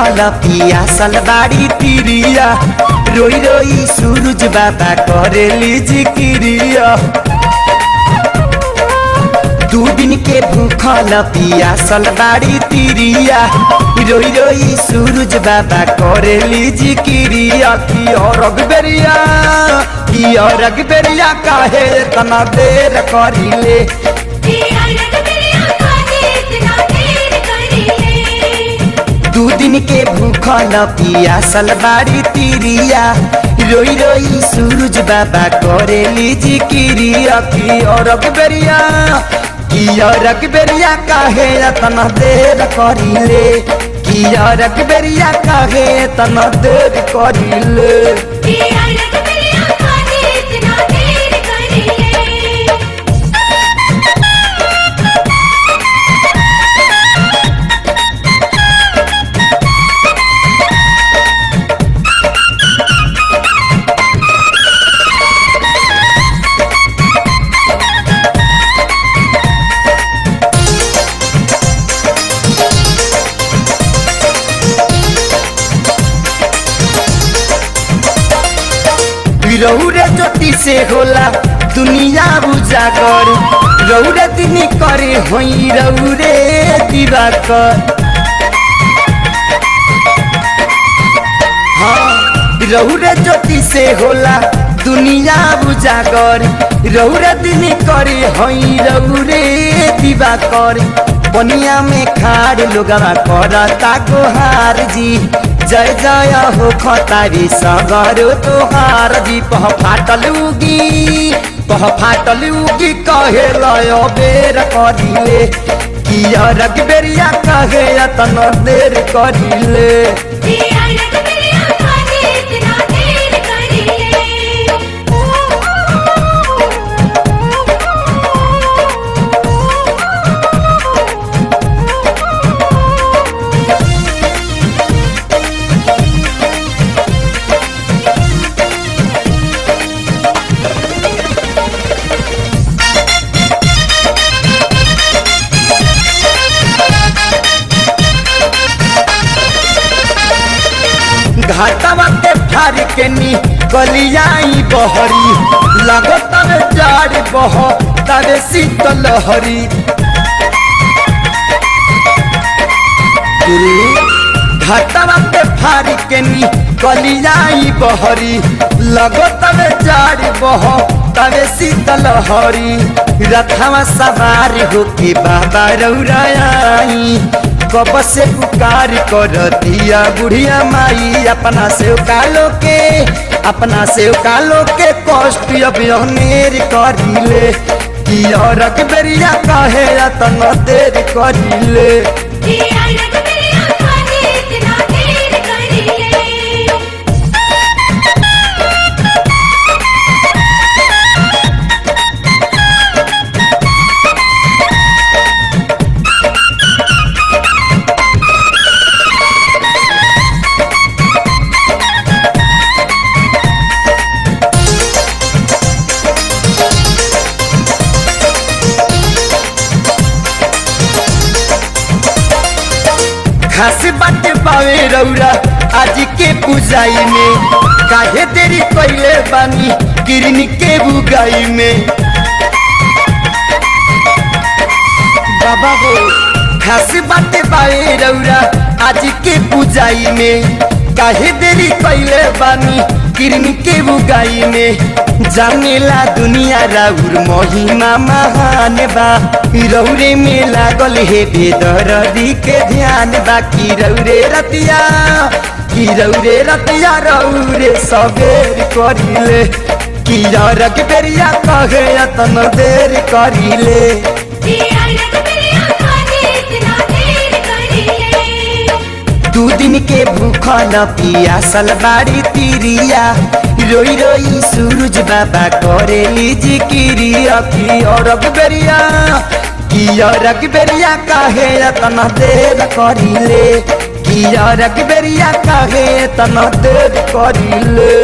भूखल पियासल बाड़ी तिरिया रोई रोई सूरज बाबा करेली जिक्रिया। 2 दिन के भूखल पियासल बाड़ी तिरिया रोई रोई सूरज बाबा करेली जिक्रिया। की और बेरिया काहे तना देर करिले 2 दिन के भूखल पियासल बाड़ी तिरिया रोई रोई सूरज बाबा करेली जिक्रिया। की और बेरिया काहे तना देर करिले की और बेरिया काहे तना देर करिले। रौरे ज्योति से होला दुनिया उजागर रौरे दिन करे होई रौरे दिवाकर। हाँ रौरे ज्योति से होला दुनिया उजागर रौरे दिन करे होई रौरे दिवाकर। बनिया में खाड़ लोगवा करता गोहार जी जय जय हो खतारी सगर तोहार जी। पह फाटल उगी कहे लय बेर करिले की अरग बेरिया कहे तन देर करिले। घाटवा के फार के नी कलियाई बहरी लगत जाड़ बह तबे शीतल हरी। घाटवा के फार के नी कलियाई बहरी लगत जाड़ बह तबे शीतल हरी। रथवा सवार होके बाबा रौराई कब से पुकार कर दिया बुढ़िया माई अपना से कालो के कष्ट अनेर करिले की और बेरिया कहे तन देर करिले। 80 बाटे पावे रौरा आज के पूजाई में काहे देरी पहले बानी किरण के बुगाई में। बाबा हो 80 बाटे पावे रौरा आज के पूजाई में काहे देरी पहले बानी किरण के बुगाई में। जानेला दुनिया राउर महिमा महान बा रौरे में लागल हे बेदर्दी के ध्यान बा। की रौरे रतिया रौरे सबेर करिले की रग बेरिया कहे तन देर करिले। 2 दिन के भूखल पियासल बाड़ी तिरिया रोई रोई सूरज बाबा करेली जिक्रिया। की और बेरिया काहे तन देर करिले की और बेरिया काहे तन देर करिले।